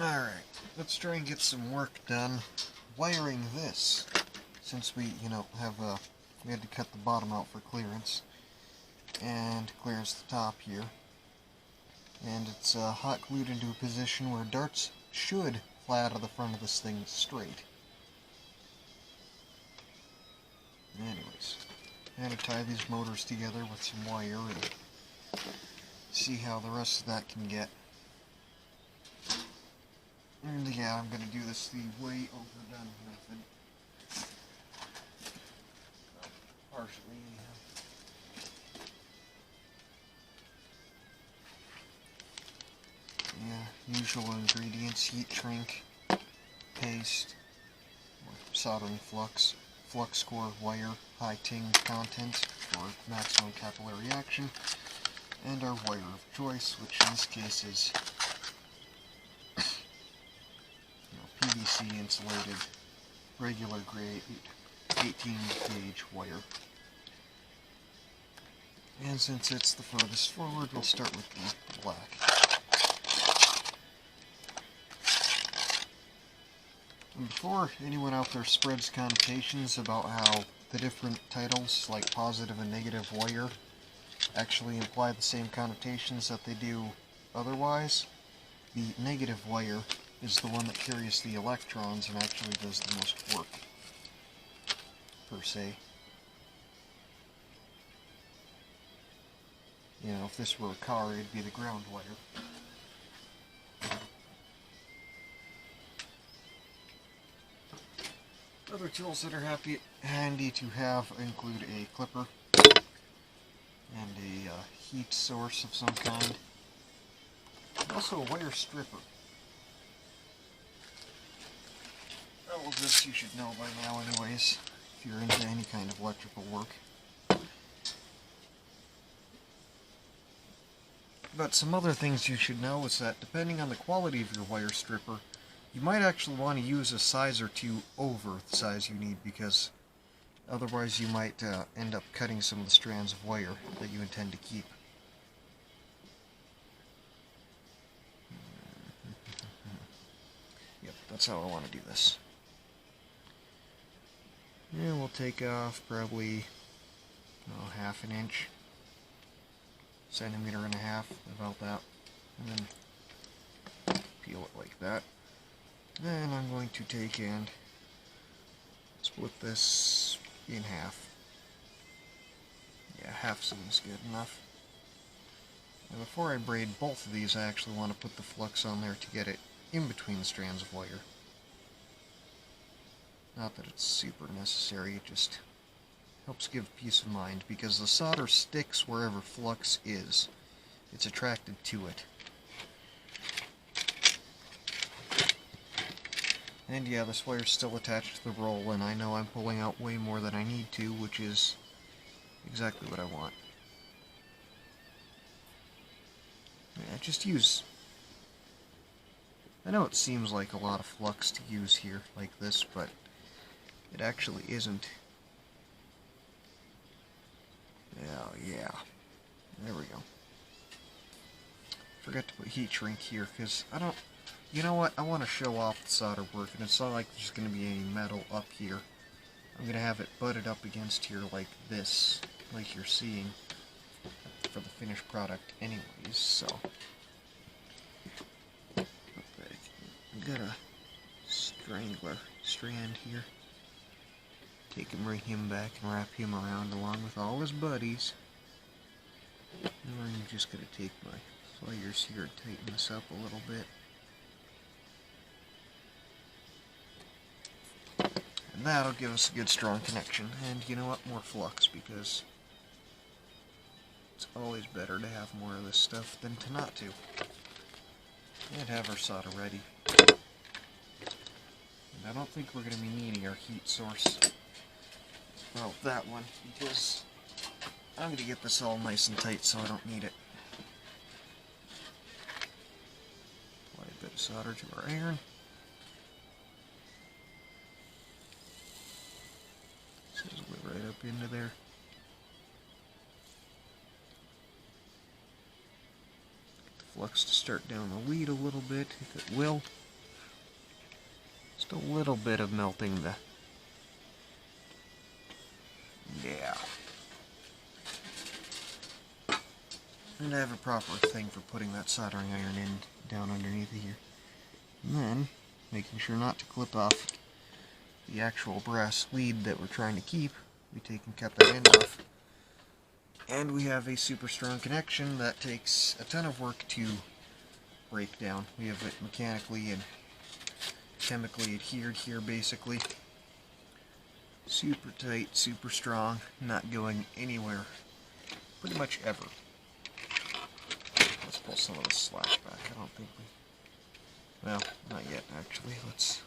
Alright, let's try and get some work done wiring this. Since we, we had to cut the bottom out for clearance. And clears the top here. And it's hot glued into a position where darts should fly out of the front of this thing straight. Anyways, I'm going to tie these motors together with some wire and see how the rest of that can get. And yeah, I'm going to do this the way overdone method. Partially, anyhow. Yeah, usual ingredients: heat shrink, paste, soldering flux, flux core wire, high ting content for maximum capillary action, and our wire of choice, which in this case is PVC insulated, regular grade 18 gauge wire. And since it's the furthest forward, we'll start with the black. And before anyone out there spreads connotations about how the different titles, like positive and negative wire, actually imply the same connotations that they do otherwise, the negative wire is the one that carries the electrons and actually does the most work, per se. You know, if this were a car, it'd be the ground wire. Other tools that are handy to have include a clipper and a heat source of some kind. Also a wire stripper. All of this you should know by now anyways, if you're into any kind of electrical work. But some other things you should know is that depending on the quality of your wire stripper, you might actually want to use a size or two over the size you need, because otherwise you might end up cutting some of the strands of wire that you intend to keep. Yep, that's how I want to do this. And we'll take off probably half an inch, centimeter and a half, about that, and then peel it like that. Then I'm going to take and split this in half. Yeah, half seems good enough. And before I braid both of these, I actually want to put the flux on there to get it in between the strands of wire. Not that it's super necessary, it just helps give peace of mind, because the solder sticks wherever flux is. It's attracted to it. And yeah, this wire's still attached to the roll, and I know I'm pulling out way more than I need to, which is exactly what I want. Yeah, just use... I know it seems like a lot of flux to use here, like this, but it actually isn't. Yeah. There we go. Forgot to put heat shrink here, because I don't... You know what? I want to show off the solder work, and it's not like there's going to be any metal up here. I'm going to have it butted up against here like this, like you're seeing, for the finished product anyways, so... I've got a strangler strand here. Take and bring him back and wrap him around along with all his buddies. And I'm just going to take my pliers here and tighten this up a little bit. And that'll give us a good strong connection. And you know what? More flux, because it's always better to have more of this stuff than to not to. And have our solder ready. And I don't think we're going to be needing our heat source. Well, that one, because I'm going to get this all nice and tight so I don't need it. Apply a bit of solder to our iron. Sizzle it right up into there. Get the flux to start down the lead a little bit, if it will. just a little bit of melting the... Yeah. And I have a proper thing for putting that soldering iron in down underneath here. And then, making sure not to clip off the actual brass lead that we're trying to keep, we take and cut that end off. And we have a super strong connection that takes a ton of work to break down. We have it mechanically and chemically adhered here, basically. Super tight, super strong, not going anywhere pretty much ever. Let's pull some of the slack back. I don't think we... Well, not yet, actually. Let's...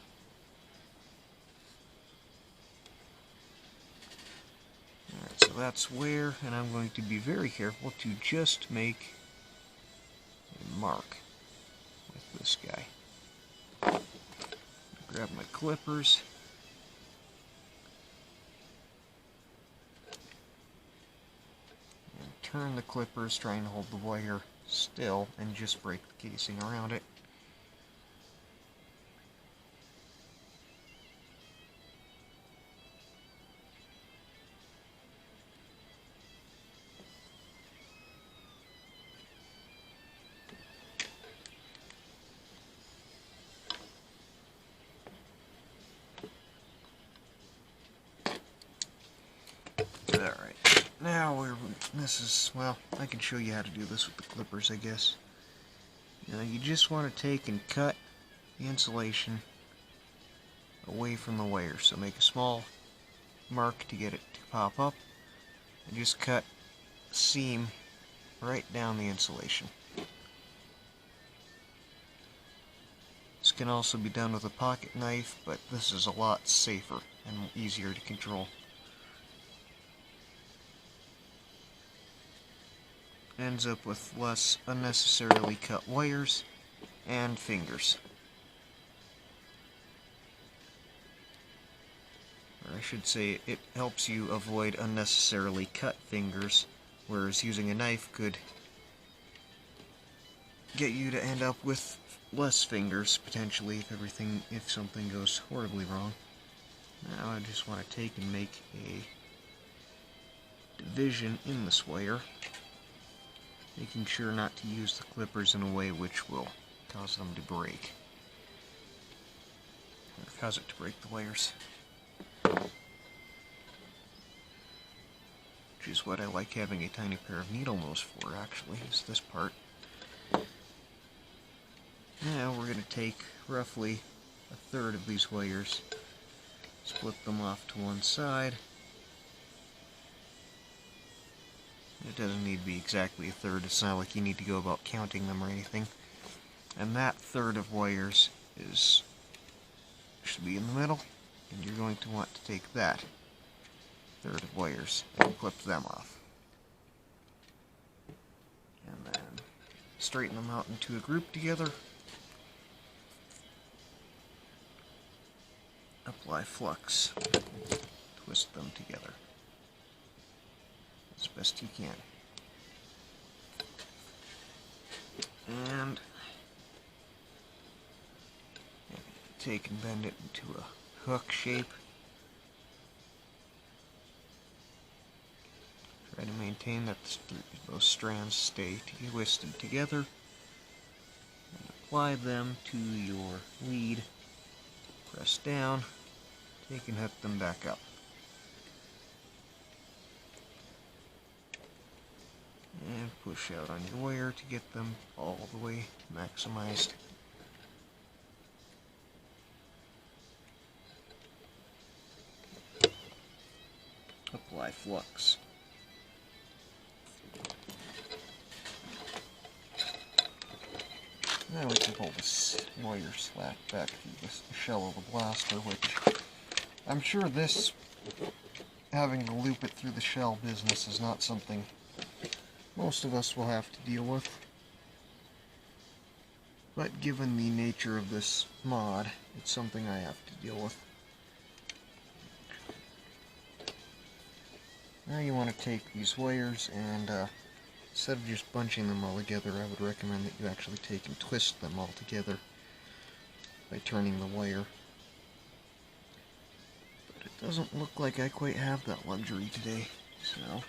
Alright, so that's where, and I'm going to be very careful to just make a mark with this guy. Grab my clippers. And turn the clippers, trying to hold the wire still, and just break the casing around it. Alright, now this is, well, I can show you how to do this with the clippers, I guess. You just want to take and cut the insulation away from the wire. So make a small mark to get it to pop up, and just cut a seam right down the insulation. This can also be done with a pocket knife, but this is a lot safer and easier to control. Ends up with less unnecessarily cut wires and fingers. Or I should say, it helps you avoid unnecessarily cut fingers, whereas using a knife could get you to end up with less fingers, potentially, if something goes horribly wrong. Now I just want to take and make a division in this wire, making sure not to use the clippers in a way which will cause them to break. Or cause it to break the wires. Which is what I like having a tiny pair of needle nose for, actually, is this part. Now we're going to take roughly a third of these wires, split them off to one side. It doesn't need to be exactly a third, it's not like you need to go about counting them or anything. And that third of wires should be in the middle, and you're going to want to take that third of wires and clip them off. And then straighten them out into a group together. Apply flux. Twist them together as best you can. And take and bend it into a hook shape. Try to maintain that those strands stay twisted together. And apply them to your lead. Press down, take and hook them back up. And push out on your wire to get them all the way maximized. Apply flux. Now we can pull this wire slack back through the shell of the blaster, which I'm sure this, having to loop it through the shell business, is not something most of us will have to deal with. But given the nature of this mod, it's something I have to deal with. Now you want to take these wires and instead of just bunching them all together, I would recommend that you actually take and twist them all together by turning the wire Doesn't look like I quite have that luxury today, so...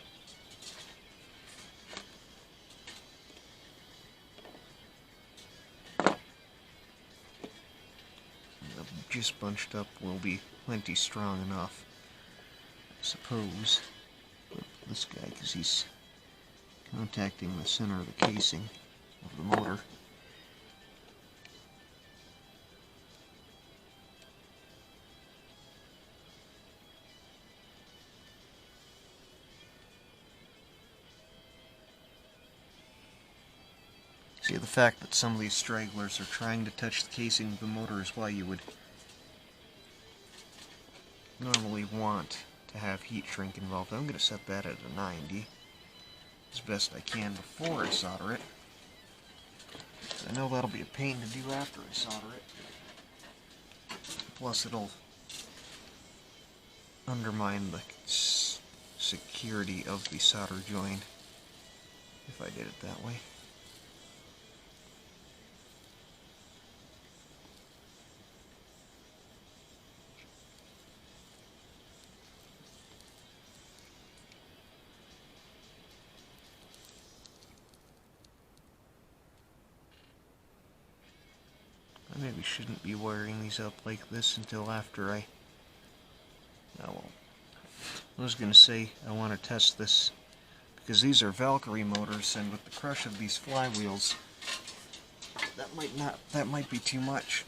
just bunched up will be plenty strong enough, I suppose. But this guy, because he's contacting the center of the casing of the motor. See, the fact that some of these stragglers are trying to touch the casing of the motor is why you would normally want to have heat shrink involved. I'm going to set that at a 90 as best I can before I solder it. I know that'll be a pain to do after I solder it. Plus it'll undermine the security of the solder joint if I did it that way. I maybe shouldn't be wiring these up like this until after I... Oh well. I was going to say I want to test this because these are Valkyrie motors, and with the crush of these flywheels, that might be too much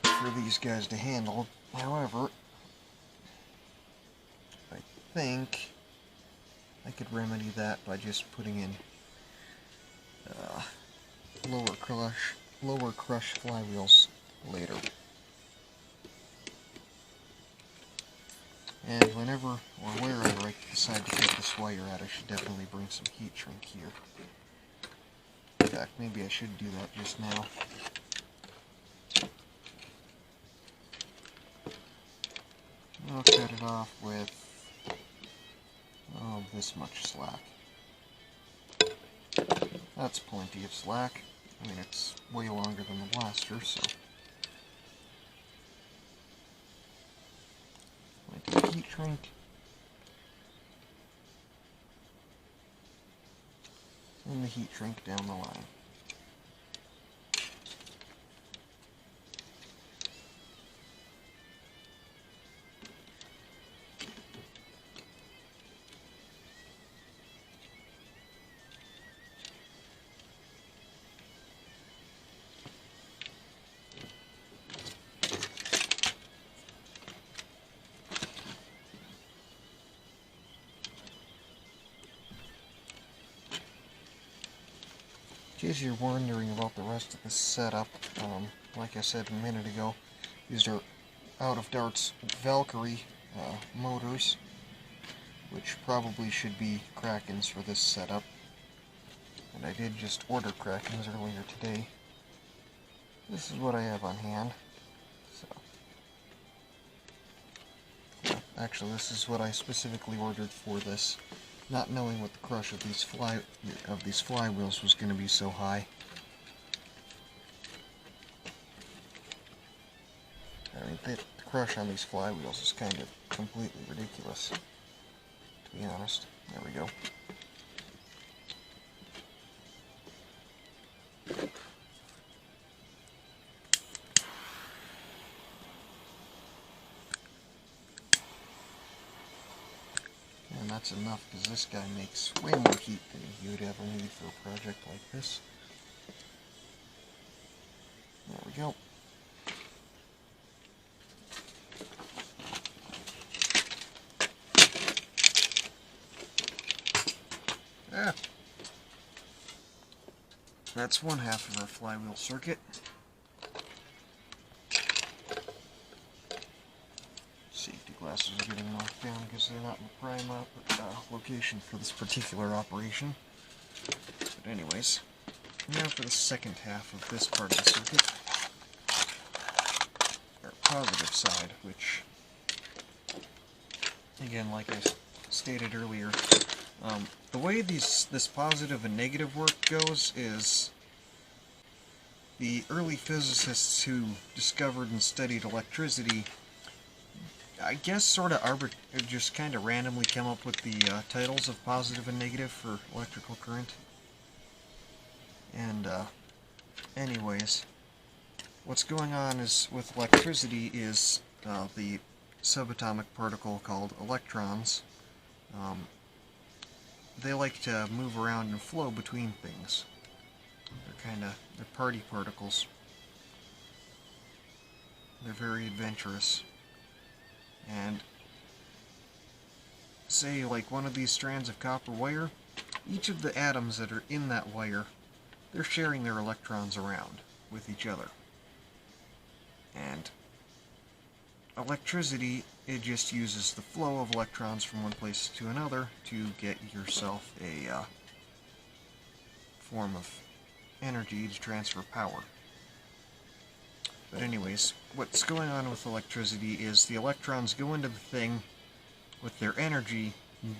for these guys to handle. However, I think I could remedy that by just putting in lower crush flywheels later. And whenever or wherever I decide to take this wire out, I should definitely bring some heat shrink here. In fact, maybe I should do that just now. I'll cut it off with, oh, this much slack. That's plenty of slack. I mean, it's way longer than the blaster, so... Plenty of heat shrink. And the heat shrink down the line. In case you're wondering about the rest of this setup, like I said a minute ago, these are out of Dart's Valkyrie motors, which probably should be Krakens for this setup. And I did just order Krakens earlier today. This is what I have on hand. So, yeah, actually, this is what I specifically ordered for this, not knowing what the crush of these flywheels was going to be so high. I mean, the crush on these flywheels is kind of completely ridiculous, to be honest. There we go. And that's enough, because this guy makes way more heat than you would ever need for a project like this. There we go. Ah. That's one half of our flywheel circuit. Safety glasses are getting knocked down because they're not in the prime location for this particular operation. But anyways, now for the second half of this part of the circuit. Our positive side, which, again, like I stated earlier, the way this positive and negative work goes is the early physicists who discovered and studied electricity I guess sort of just kind of randomly came up with the titles of positive and negative for electrical current. And anyways, what's going on is with electricity is the subatomic particle called electrons. They like to move around and flow between things. They're party particles. They're very adventurous. And say like one of these strands of copper wire, each of the atoms that are in that wire, they're sharing their electrons around with each other. And electricity, it just uses the flow of electrons from one place to another to get yourself a form of energy to transfer power. But anyways, what's going on with electricity is the electrons go into the thing with their energy,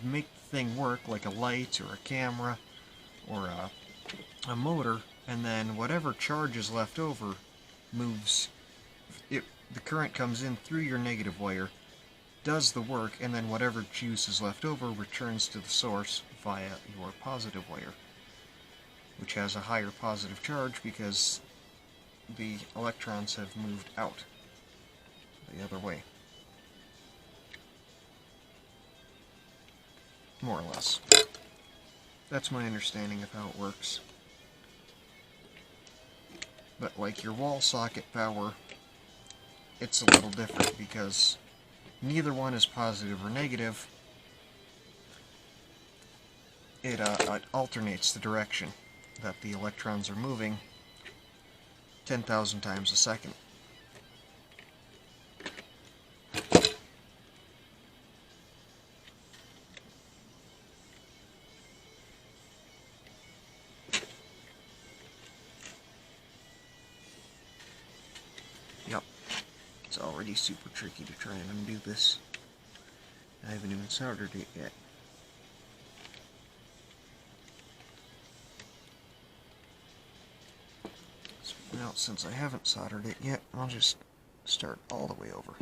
make the thing work, like a light or a camera or a motor, and then whatever charge is left over moves. The current comes in through your negative wire, does the work, and then whatever juice is left over returns to the source via your positive wire, which has a higher positive charge because the electrons have moved out the other way. More or less. That's my understanding of how it works. But like your wall socket power, it's a little different because neither one is positive or negative. It alternates the direction that the electrons are moving 10,000 times a second. Yep. It's already super tricky to try and undo this. I haven't even soldered it yet. So now, since I haven't soldered it yet, I'll just start all the way over.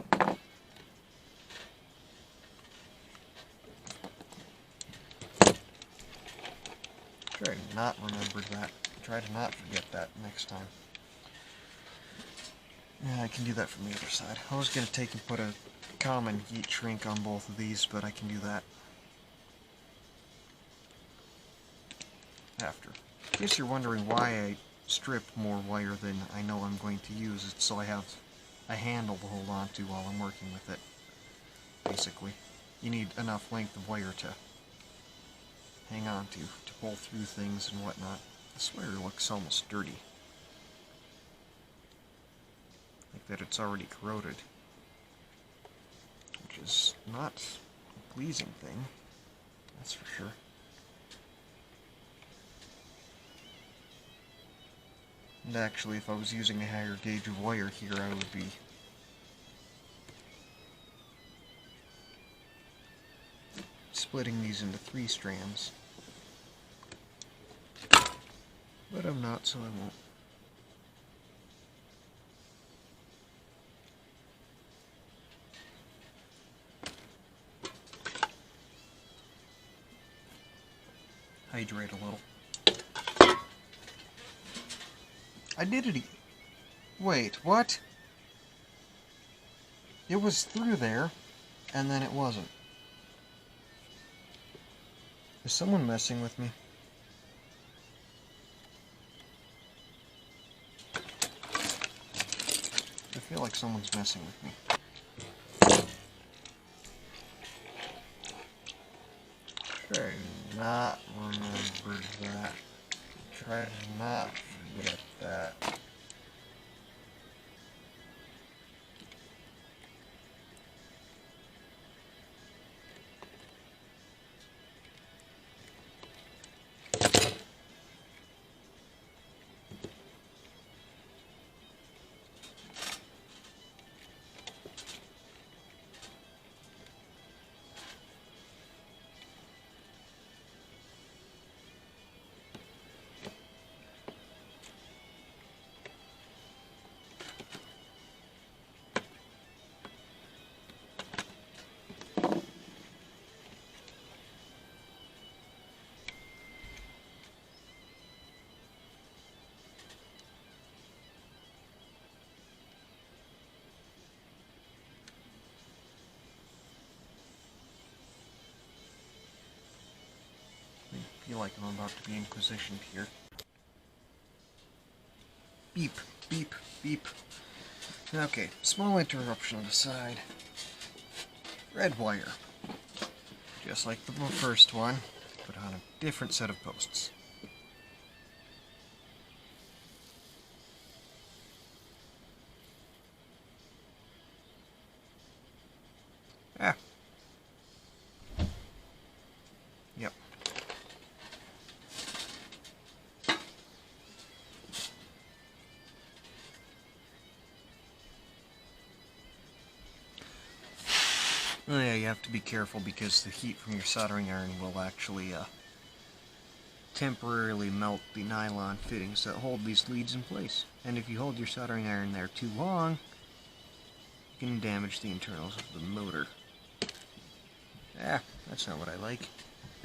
Try to not remember that. Try to not forget that next time. Yeah, I can do that from the other side. I was going to take and put a common heat shrink on both of these, but I can do that after. In case you're wondering why I stripped more wire than I know I'm going to use, it's so I have a handle to hold on to while I'm working with it. Basically, you need enough length of wire to hang on to pull through things and whatnot. This wire looks almost dirty. Like that it's already corroded. Which is not a pleasing thing, that's for sure. And actually, if I was using a higher gauge of wire here, I would be splitting these into 3 strands. But I'm not, so I won't. Hydrate a little. I did it. Wait, what? It was through there, and then it wasn't. Is someone messing with me? I feel like someone's messing with me. Try to not remember that. Try to not forget that. feel like I'm about to be inquisitioned here. Beep, beep, beep. Okay, small interruption aside. Red wire. Just like the first one, but on a different set of posts. Ah. Yep. Oh yeah, you have to be careful because the heat from your soldering iron will actually temporarily melt the nylon fittings that hold these leads in place. And if you hold your soldering iron there too long, you can damage the internals of the motor. Ah, that's not what I like.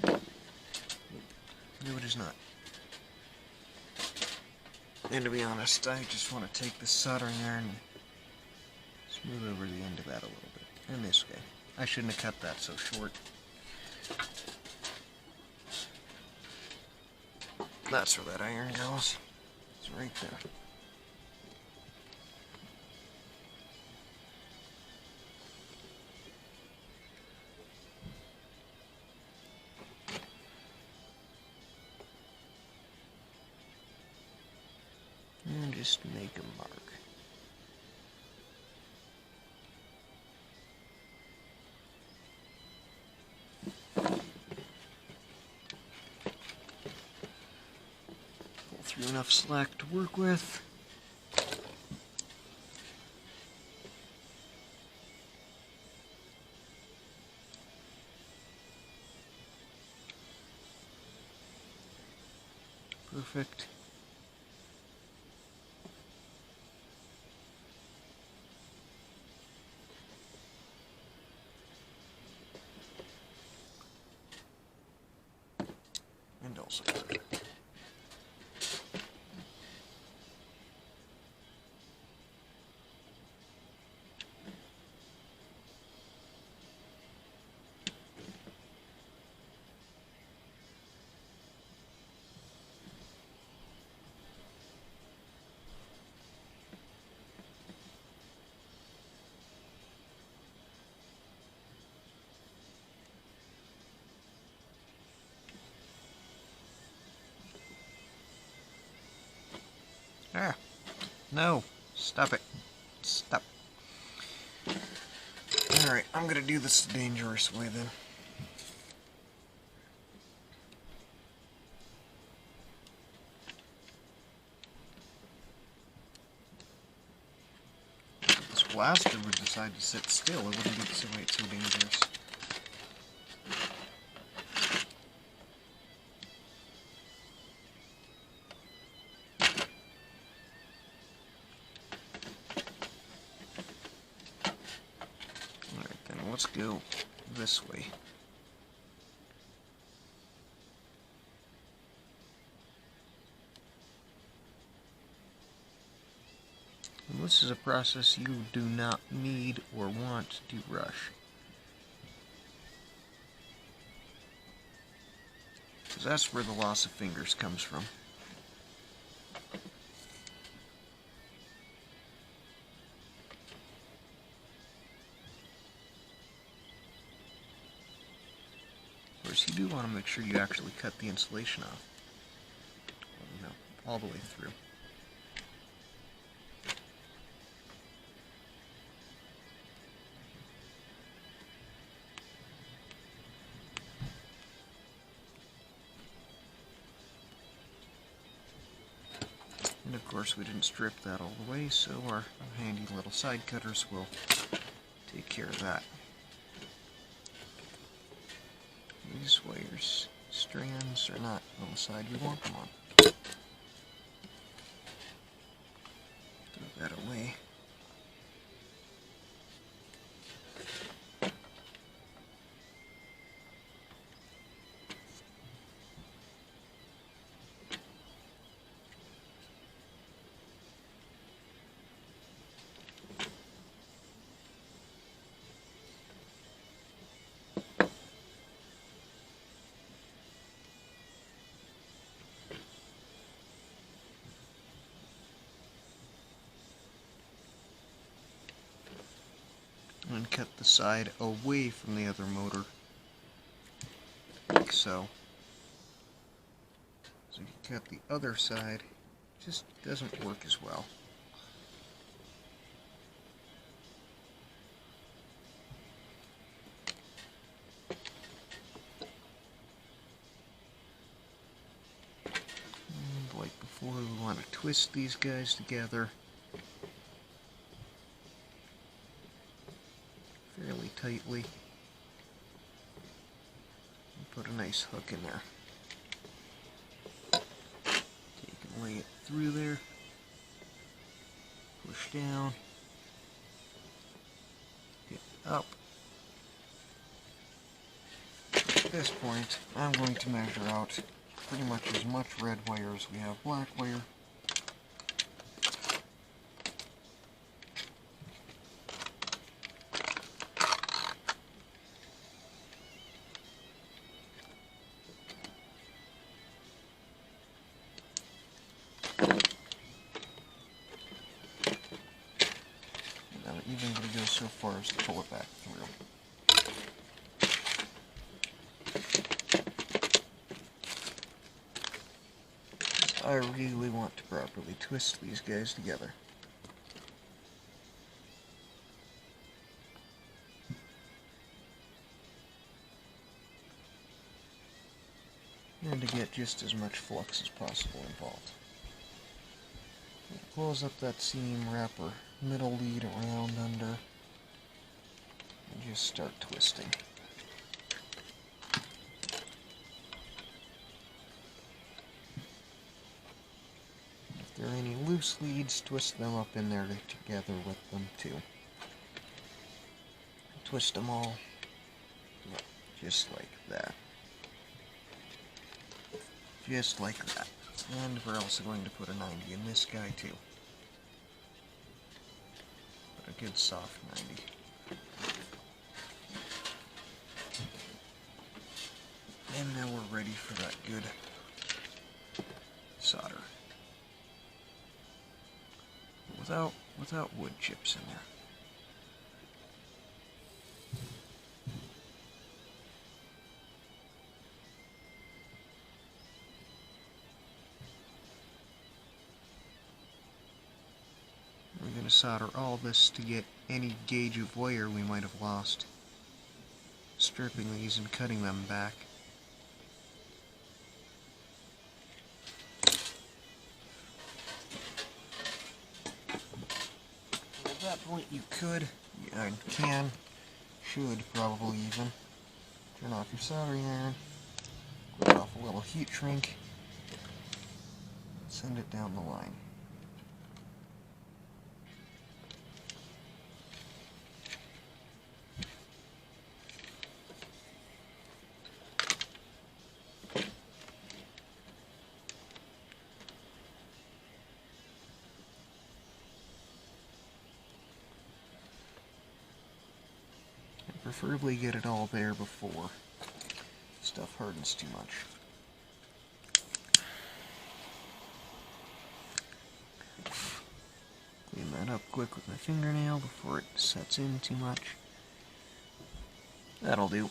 No, it is not. And to be honest, I just want to take this soldering iron and smooth over the end of that a little bit. And this way. I shouldn't have cut that so short. That's where that iron goes. It's right there. And just make a mark. Pull through enough slack to work with. Perfect. And also perfect. Ah, no, stop it. Stop. Alright, I'm gonna do this the dangerous way then. If this blaster would decide to sit still, it wouldn't be so dangerous. Let's go this way. And this is a process you do not need or want to rush. Because that's where the loss of fingers comes from. Of course, you do want to make sure you actually cut the insulation off. Well, no, all the way through. And of course, we didn't strip that all the way, so our handy little side cutters will take care of that. These wires, strands are not on the side we want them on. Throw that away. cut the side away from the other motor, like so. So if you cut the other side, it just doesn't work as well. And like before, we want to twist these guys together fairly tightly. And put a nice hook in there. Take and lay it through there. Push down. Get up. At this point, I'm going to measure out pretty much as much red wire as we have black wire. And I'm even going to go so far as to pull it back through. I really want to properly twist these guys together. And to get just as much flux as possible involved. Close up that seam, wrap our middle lead around under, and just start twisting. If there are any loose leads, twist them up in there together with them too. Twist them all, just like that. Just like that. And we're also going to put a 90 in this guy too. But a good soft 90. And now we're ready for that good solder. Without wood chips in there. We're going to solder all this to get any gauge of wire we might have lost. Stripping these and cutting them back. At that point you could, should probably even, turn off your soldering iron, put off a little heat shrink, send it down the line. Preferably get it all there before stuff hardens too much. Clean that up quick with my fingernail before it sets in too much. That'll do.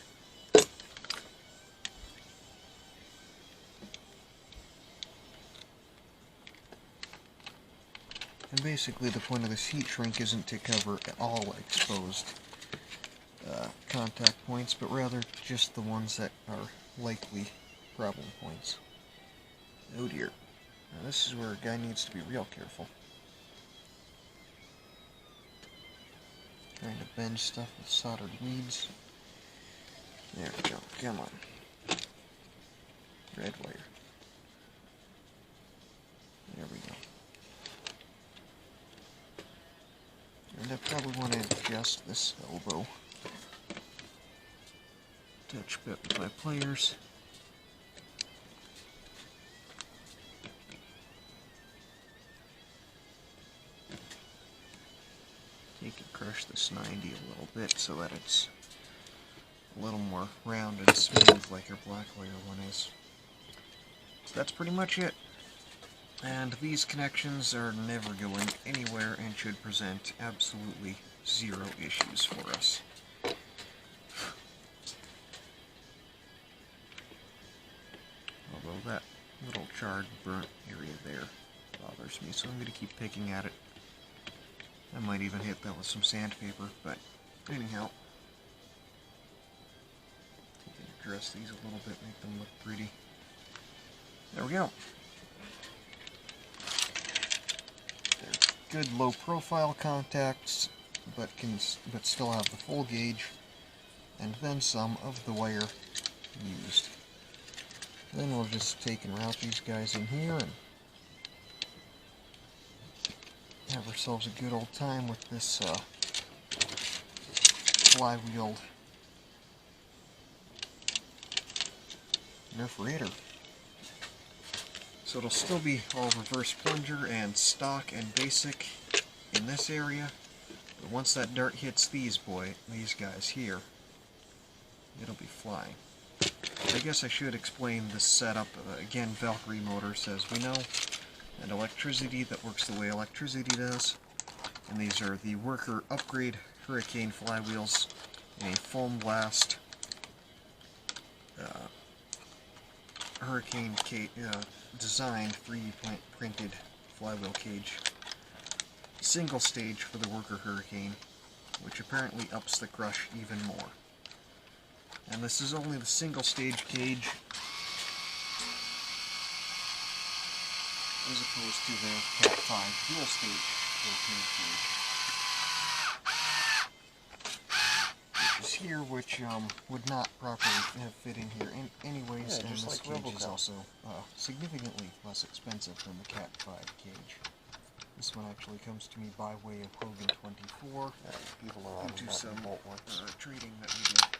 And basically the point of this heat shrink isn't to cover all exposed contact points, but rather just the ones that are likely problem points. Oh dear. Now this is where a guy needs to be real careful. Trying to bend stuff with soldered leads. There we go. Come on. Red wire. There we go. And I probably want to adjust this elbow. Touch bit with my pliers. You can crush this 90 a little bit so that it's a little more round and smooth like your black wire one is. So that's pretty much it. And these connections are never going anywhere and should present absolutely zero issues for us. charred, burnt area there bothers me, so I'm going to keep picking at it. I might even hit that with some sandpaper, but anyhow, we can address these a little bit, make them look pretty. There we go. They're good low profile contacts, but still have the full gauge, and then some of the wire used. Then we'll just take and route these guys in here and have ourselves a good old time with this flywheeled perforator. So it'll still be all reverse plunger and stock and basic in this area, but once that dart hits these guys here, it'll be flying. I guess I should explain this setup. Again, Valkyrie motors, as we know, and electricity that works the way electricity does. And these are the worker upgrade Hurricane flywheels in a foam blast Hurricane designed 3D printed flywheel cage. Single stage for the worker Hurricane, which apparently ups the crush even more. And this is only the single stage cage, as opposed to the Cat 5 dual stage cage, which is here, which would not properly have fit in here anyways, and this cage is also significantly less expensive than the Cat 5 cage. This one actually comes to me by way of Hogan 24 due to some trading that we did.